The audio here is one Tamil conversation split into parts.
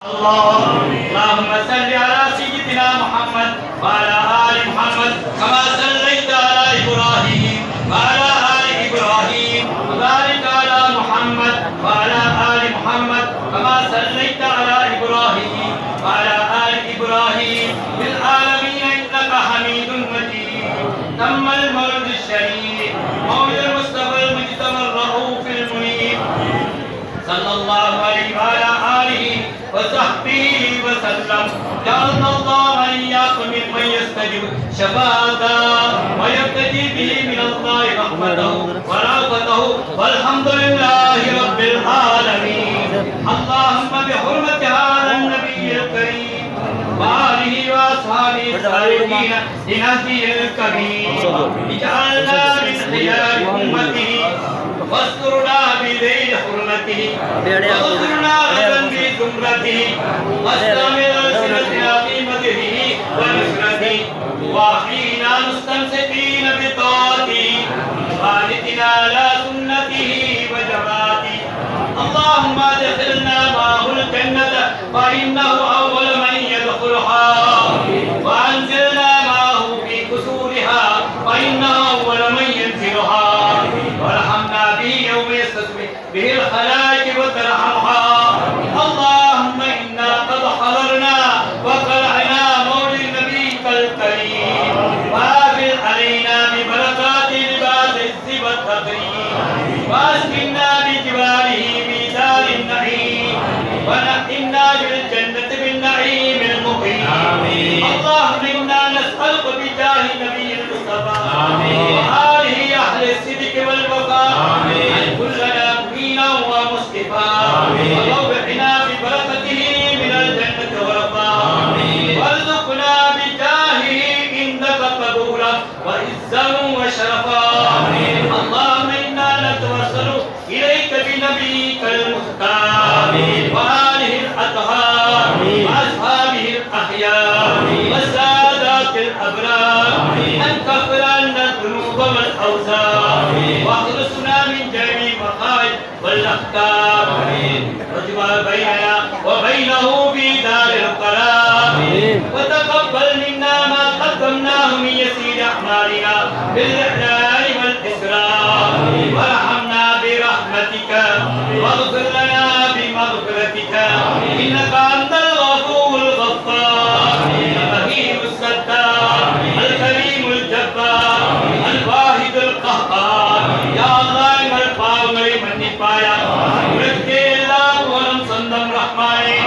اللهم صل على سيدنا محمد وعلى آل محمد كما صليت على إبراهيم وعلى آل إبراهيم وبارك على محمد وعلى آل محمد كما صليت على إبراهيم وعلى آل إبراهيم في العالمين إنك حميد مجيد. تم المولد الشريف مولد المصطفى المجتبى الرؤوف المنيب صلى الله عليه وعلى آله وصحبه وسلم. جعلنا الله إياكم ممن يستجيب شفاعته ويبتغي به من الله رحمته ورأفته والحمد لله رب العالمين. اللهم بحرمة هذا النبي الكريم وآله وأصحابه الصالحين لنهجه الكريم اجعلنا من خيار أمته واسترنا بذيل حرمته واغفرنا غدا بزمرته واستعمل ألسنتنا في مدحه ونصرته واحينا مستمسكين بطاعته خالدنا على سنته وجماعته. اللهم ادخلنا معه الجنة فإنه أول من يدخلها وأنزلنا معه في كسورها فإنه أول من ينزلها وارحمنا به يوم يستسقي به الخلائق وترحمها. اللهم إنا قد حضرنا وقرأنا مولد نبيك الكريم وافر علينا ببركات لباس العز والتقريم واسقنا بجباله بدار النعيم ونعمنا بالجنة بالنعيم المقيم. اللهم إنا نسألك بجاه النبي المصطفى وآله أهل الصدق والوفاء أن كلنا مؤمنا ومصطفى وروحنا ببركته من الجنة والوفاء وارزقنا بجاهه عندك قبولا وعزا وشرفا. اللهم إنا نتوسل إليك بنبيك المختار وآله الأطهار وأصحابه الأخيار والسادات الأبرار أن تغفر عنا الذنوب والأوزار واخلصنا من جميع المخاوف والأخطار واجمع بيننا وبينه في دار القرار وتقبل منا ما قدمناه من يسير أعمالنا بالإعلان والإسرار وارحمنا برحمتك واغفر لنا بمغفرتك إنك أنت الغفور الغفار الرحيم الستار الكريم الجبار الواحد القهار. يا الله எங்கள் பாவங்களை மன்னிப்பாயா. உனக்கே எல்லா புகழும் சொந்தம் ரஹ்மானே.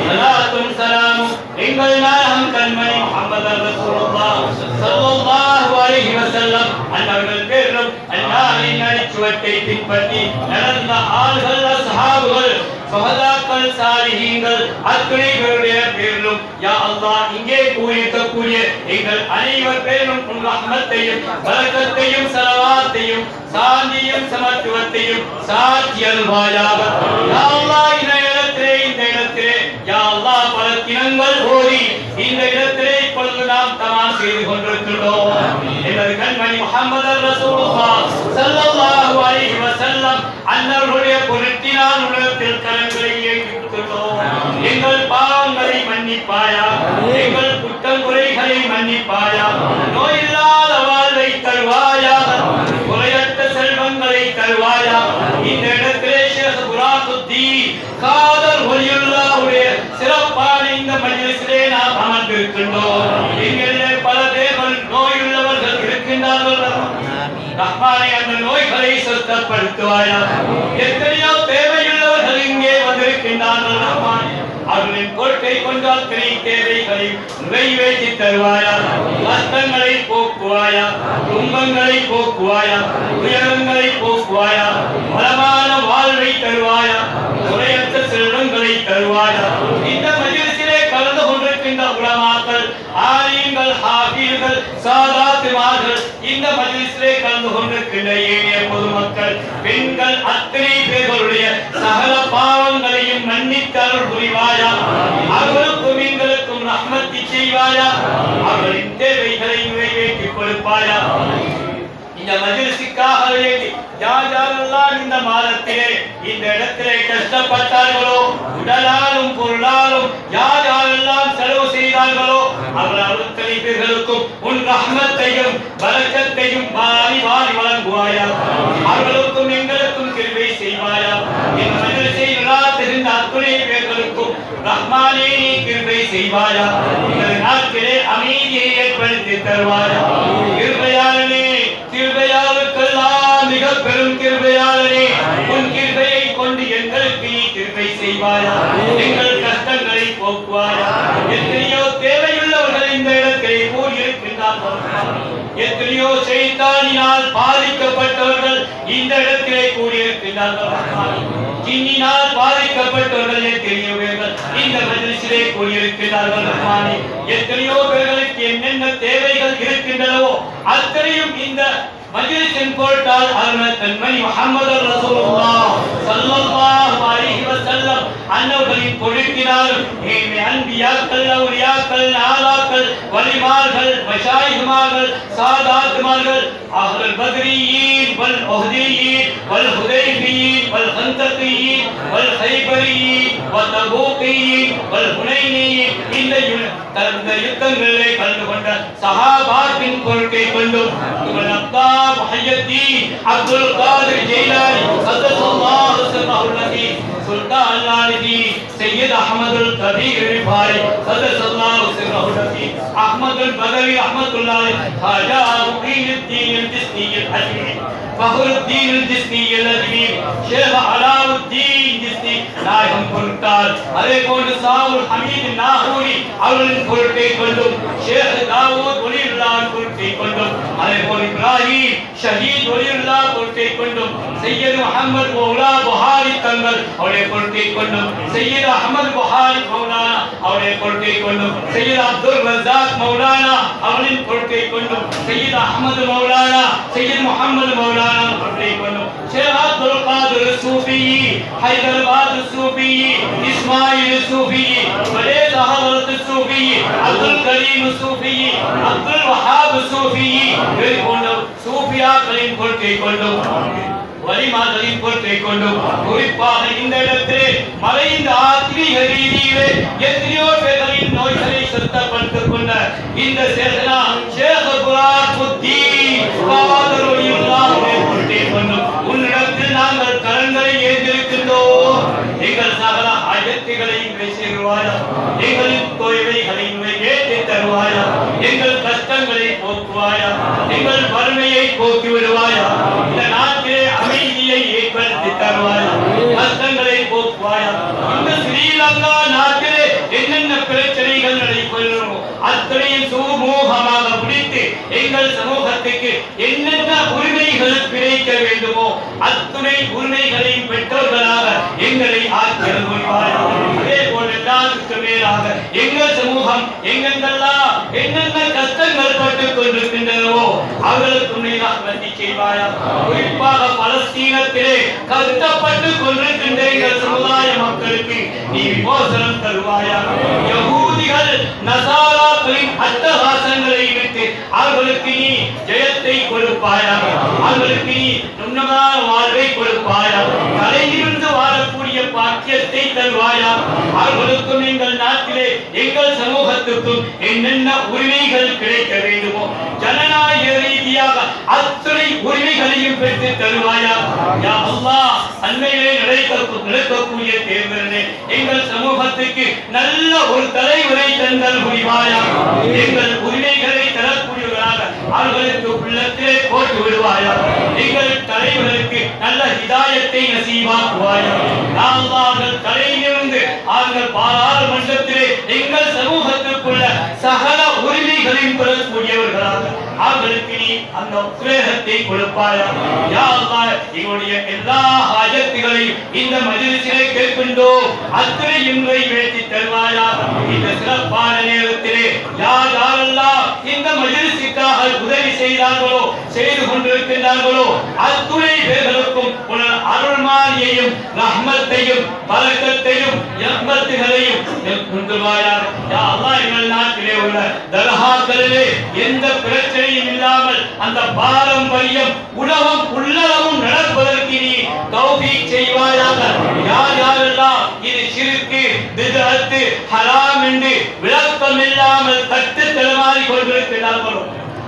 ஸலாத்தும் ஸலாமும் எங்கள் நாயகம் கண்மணி முஹம்மது ரசூலுல்லாஹ் ஸல்லல்லாஹு அலைஹி வஸல்லம் அன்னவர்கள் பேரிலும் அல்லாஹ்வின் அடிச்சுவட்டை பின்பற்றி நடந்த ஆள்கள் அஸ்ஹாபுகள் சுஹதாக்கள் சாலிஹீன்கள் அத்தனை பேருடைய பேரிலும் யா அல்லாஹ் இங்கே கூறியிருக்கக்கூடிய எங்கள் அனைவர் பேரிலும் உன் ரஹ்மத்தையும் பரக்கத்தையும் ஸலவாத்தையும் சாந்தியும் சமத்துவத்தையும் சாட்சி அருள்வாயாக. யா அல்லாஹ் இந்த இடத்திலே யா அல்லாஹ் பல தினங்கள் ஓடி இந்த இடத்திலே இப்பொழுது நாம் தமாம் செய்து கொண்டிருக்கிறோம். எங்கள் கண்மணி முஹம்மது ரசூலுல்லாஹ் ஸல்லல்லாஹு அலைஹி வஸல்லம் அன்னவருடைய பொருட்டினால் உலகத்தில் கரங்களை ஏற்றுக்கொள்கிறோம். எங்கள் பாவங்களை மன்னிப்பாயா. எங்கள் குற்றம் குறைகளை மன்னிப்பாயா. நோயில்லாத வாழ்வை தருவாயா. குறையற்ற செல்வங்களை தருவாயா. இந்த இடத்திலே ஷேக் புராத்துத்தீன் காதர் வலியுல்லாஹ்வுடைய சிறப்பான இந்த மஜ்லிஸிலே நாம் அமர்ந்திருக்கின்றோம். எங்களிலே பல பேர்கள் நோயுள்ளவர்கள் இருக்கின்றார்கள். ரஹ்மானே அந்த நோய்களை சுத்தப்படுத்துவாயா. எத்தனையோ தேவையுள்ளவர்கள் இங்கே வந்திருக்கின்றார்கள் ரஹ்மானே. அவர்களின் பொருட்டை கொண்டு அத்தனை தேவைகளை நிறைவேற்றி தருவாயா. கஷ்டங்களை போக்குவாயா. துன்பங்களை போக்குவாயா. உயரங்களை போக்குவாயா. வளமான வாழ்வை தருவாயா. குறையற்ற செல்வங்களை தருவாயா. இந்த மஜ்லிஸிலே கலந்து கொண்டிருக்கின்ற உலமாக்கள் ஆலிம்கள் ஹாஃபிஸ்கள் சாதாத்துமார்கள் இந்த மஜ்லிஸிலே கலந்து கொண்டிருக்கின்ற ஏனைய பொதுமக்கள் பெண்கள் அத்தனை பேர்களுடைய சகல பாவங்களையும் மன்னித்தருள் புரிவாயா. அவர்களுக்கும் எங்களுக்கும் ரஹ்மத்தி செய்வாயா. அவர்களின் தேவைகளை நிறைவேற்றி கொடுப்பாயா. இந்த மஜ்லிஸுக்காக வேண்டி யாரெல்லாம் இந்த மாதத்திலே இந்த இடத்திலே கஷ்டப்பட்டார்களோ உடலாலும் பொருளாலும் அவர்கள் அத்தனை பேர்களுக்கும் உன் ரஹ்மத்தையும் பரக்கத்தையும் வாரி வாரி வழங்குவாயா. அவர்களுக்கும் எங்களுக்கும் கிருபை செய்வாயா. இந்த மஜ்லிஸை நடாத்துகின்ற அத்துணை பேர்களுக்கும் ரஹ்மானே நீ கிருபை செய்வாயா. இந்த நாட்டிலே அமைதியை ஏற்படுத்தி தருவாயா. கிருபையாளனே, கிருபையாளருக்கெல்லாம் மிக பெரும் கிருபையாளனே, உன் கிருபையை கொண்டு எங்களுக்கு நீ கிருபை செய்வாயா. எங்கள் கஷ்டங்களை போக்குவாயா. எத்தனையோ தேவையுள்ளவர்கள் இந்த இடத்திலே கூடியிருக்கின்றார்கள். எத்தனையோ ஷைத்தானினால் பாதிக்கப்பட்டவர்கள் இந்த இடத்திலே கூடியிருக்கின்றார்கள். ஜின்னினால் பாதிக்கப்பட்டவர்கள் எத்தனையோ பேர்கள் இந்த மஜ்லிஸிலே கூடியிருக்கிறார்கள். எத்தனையோ பேர்களுக்கு என்னென்ன தேவைகள் இருக்கின்றனவோ அத்தனையும் இந்த மஜ்லிஸின் பொருட்டால் அருள் தன்மணி முஹம்மது ரசூலுல்லாஹ் ஸல்லல்லாஹு அலைஹி வஸல்லம் அன்னவர்களின் பொருட்டினாலும் ஏமே அன்பியாக்கள், அவுலியாக்கள், நாலாக்கள், வலிமார்கள், மஷாயிஹ்மார்கள், சாதாத்மார்கள், அஹ்லுல் பத்ரியீன் வல் உஹ்தியீன் வல் ஹுதைபியீன் வல் கந்தகியீன் வல் ஹைபரியீன் வல் தபூகியீன் வல் ஹுனைனியீன் இந்த யுத்தங்களிலே கலந்து கொண்ட சஹாபாத்தின் பொருட்டை கொண்டும் அப்பா முஹய்யத்தீன் அப்துல் காதிர் ஜீலானி ஸல்லல்லாஹு அலைஹி சுல்தான் அல்லாஹி சையத் அஹ்மதுல் கபீர் ரிஃபாயி ஸல்லல்லாஹு அலைஹி அஹ்மதுல் பதவி ரஹ்மத்துல்லாஹி ஹாஜா முஹீனுத்தீன் அல்-ஜிஸ்னி அல்-அஜ்மி ஃபஹ்ருத்தீன் அல்-ஜிஸ்னி அல்-அஜ்மி ஷேக் அலாவுத்தீன் ஜிஸ்னி நாயகம் பொருட்டால் அதே போன்று சாவுல் ஹமீத் நாகூரி அவர்களின் பொருட்டை கொண்டும் ஷேக் தாவூத் வலியுல்லாஹ் பொருட்டை கொண்டும் அதே போன்று இப்ராஹிம் ஷஹீத் வலியுல்லாஹ் பொருட்டை கொண்டும் சையத் முஹம்மது மௌலா புஹாரி தங்கள் அவருடைய பொருட்டை கொண்டும் சையத் அஹ்மத் புஹாரி மௌலானா அவருடைய பொருட்டை கொண்டும் சையத் அப்துல் ரஸாக் மௌலானா அவரின் பொருட்டை கொண்டும் சையத் அஹ்மத் மௌலானா சையத் முஹம்மது மௌலானா பொருட்டை கொண்டும் ஷேக் அப்துல் காதிர் சூஃபி ஹைதராபாத் சூஃபி இஸ்மாயில் சூஃபி வலேத் ஹஜரத் சூஃபி அப்துல் கரீம் சூஃபி அப்துல் வஹாப் சூஃபி போன்ற சூஃபியாக்களின் பொருட்டை கொண்டும் வலிமார்களின் பொருட்டை கொண்டும் குறிப்பாக இந்த இடத்திலே மறைந்த ஆத்மீக ரீதியிலே எத்தனையோ பேர்களின் நோய்களை சுத்தப்படுத்திக் கொண்ட இந்த சேகனா ஷேக் புராக்குத்தீன் காதர் வலியுல்லாஹ்வுடைய பொருட்டை கொண்டும் உன்னிடத்தில் நாங்கள் கரங்களை ஏந்திருக்கின்றோம். எங்கள் சகல ஆயத்துகளையும் பேசிடுவாயா. எங்களின் தேவைகளையும் ஏற்றி தருவாயா. எங்கள் கஷ்டங்களை போக்குவாயா. எங்கள் வறுமையை போக்கி விடுவாயா. இந்த நாட்டிலே அமைதியை ஏற்படுத்தி தருவாயா. கஷ்டங்களை போக்குவாயா. இந்த ஸ்ரீலங்கா நாட்டிலே என்னென்ன பிரச்சனைகள் நடைபெறும் அத்தனையும் சுமூகமாக பிடித்து எங்கள் சமூகத்துக்கு என்னென்ன உரிமைகள் கிடைக்க வேண்டுமோ அத்துணை உரிமைகளையும் பெற்றோர்களாக எங்களை ஆக்கியல் புரிவாயா. அதே போல் எல்லாத்துக்கு மேலாக எங்கள் சமூகம் எங்கெங்கெல்லாம் என்னென்ன கஷ்டங்கள் பட்டுக் கொண்டிருக்கின்றனவோ அவர்களுக்கு ரஹ்மத் செய்வாயா. குறிப்பாக பலஸ்தீனத்திலே கஷ்டப்பட்டுக் கொண்டிருக்கின்ற எங்கள் சமுதாய மக்களுக்கு நீ விமோசனம் தருவாயா. யகூதிகள் நசாராக்களின் அட்டகாசங்களை விட்டு அவர்களுக்கு நீ ஜெயத்தை கொடுப்பாயா. அவர்களுக்கு நீ உன்னதமான வாழ்வை கொடுப்பாயா. தலையிலிருந்து வாழக்கூடிய பாக்கியத்தை தருவாயா. அவர்களுக்கும் எங்கள் நாட்டிலே எங்கள் சமூகத்துக்கும் என்னென்ன உரிமைகள் கிடைக்க வேண்டுமோ ஜனநாயக ரீதியாக அத்தனை உரிமைகளையும் பெற்று தருவாயா. யா அல்லாஹ், அண்மையிலே நடக்கக்கூடிய தேர்தலிலே எங்கள் சமூகத்துக்கு நல்ல ஒரு தலைவரை தந்தல் புரிவாயா. எங்கள் உரிமைகளை தரக்கூடியவர்களாக அவர்களுக்கு உள்ளத்திலே போட்டு விடுவாயா. எங்கள் தலைவர்களுக்கு நல்ல ஹிதாயத்தை நசீபாக்குவாயா. யா அல்லாஹ், அவர்கள் தலையிலிருந்து அவர்கள் பாராளுமன்றத்திலே எங்கள் சமூகத்துக்குள்ள சகல உரிமைகளையும் பெறக்கூடியவர்களாக அவர்களுக்கு நீ அந்த உத்வேகத்தை கொடுப்பாயா. யா அல்லாஹ், எங்களுடைய எல்லா ஹாஜத்துகளையும் இந்த மஜ்லிஸிலே கேட்கின்றோம் அத்தனையும் நிறைவேற்றி தருவாயா. இந்த சிறப்பான நேரத்திலே யார் யாரெல்லாம் இந்த மஜ்லிஸுக்காக உதவி செய்தார்களோ செய்து கொண்டிருக்கின்றார்களோ அத்துணை பேர்களுக்கும் அருள்மாரியையும் ரஹ்மத்தையும் பரக்கத்தையும் ரஹ்மத்துகளையும் கொண்டுவாயா. யா அல்லாஹ், எங்கள் நாட்டிலே உள்ள தர்காக்களிலே எந்த பிரச்சனையும் இல்லாமல் அந்த பாரம்பரியம் உலகம் உள்ளளவும் நடப்பதற்கு நீ தௌஃபீக் செய்வாயாக. யார் யாரெல்லாம் இது ஷிர்க், பித்அத், ஹராம் என்று விளக்கம் இல்லாமல் தட்டு தடுமாறி கொண்டிருக்கிறார்களோ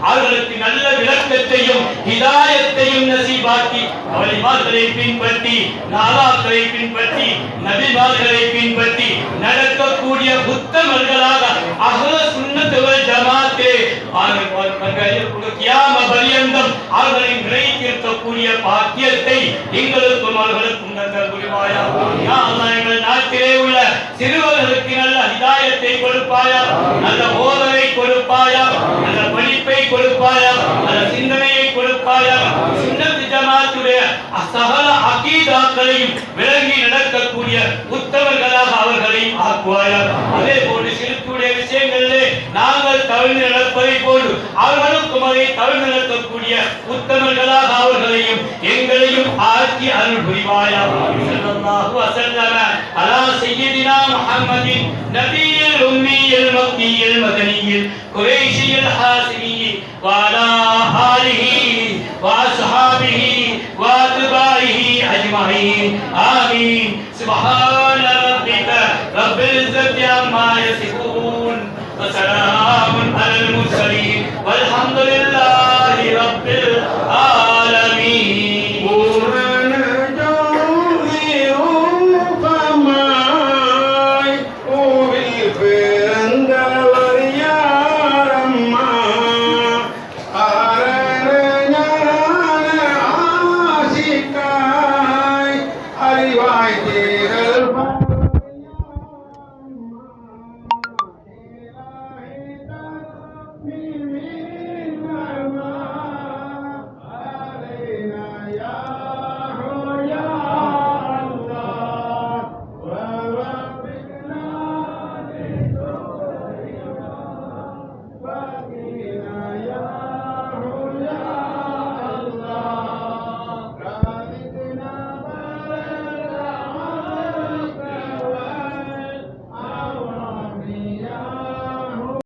அவர்களுக்கு நல்ல விளக்கத்தையும் ஹிதாயத்தையும் நசீபாக்கி வலிமார்களை பின்பற்றி நாலாக்களை பின்பற்றி நபிமார்களை பின்பற்றி நடக்கக்கூடிய உத்தமர்களாக அஹ்ல சுன்னத் வல் ஜமாத்தே கியாம பரியந்தம் அவர்களை நிலைத்திருக்கக்கூடிய பாக்கியத்தை எங்களுக்கும் அவர்களுக்கும் தந்தல் புரிவாயா. யா அல்லாஹ், எங்கள் நாட்டிலே உள்ள சிறுவர்களுக்கு நல்ல ஹிதாயத்தை கொடுப்பாயா, நல்ல போதனை கொடுப்பாயா, நல்ல படிப்பை கொடுப்பாயா, நல்ல சிந்தனையை கொடுப்பாயா. சுன்னத் ஜமாத்துடைய சகல அகீதாக்களையும் விளங்கி நடக்கக்கூடிய உத்தமர்களாக அவர்களையும் ஆக்குவாயா. அதே போன்று சிறுக்குடைய விஷயங்களிலே நாங்கள் தவிர்த்து நடப்பதை போன்று அவர்களுக்கும் அதை தவிர்த்து நடக்கக்கூடிய உத்தமர்களாக அவர்களையும் எங்களையும் ஆக்கி அருள் புரிவாயா. ஸல்லல்லாஹு வஸல்லம அலா சய்யிதினா முஹம்மதின் நபியில் உம்மியில் மக்கியில் மதனியில் குரைஷியில் ஹாசிமியில் வஅலா ஆலிஹி வஅஸ்ஹாபிஹி வஅத்பாஇஹி அஜ்மஈன். ஆமீன். சுப்ஹான ரப்பிக ரப்பில் இஸ்ஸத்தி அம்மா யசிஃபூன் وسلام على المرسلين والحمد لله رب العالمين.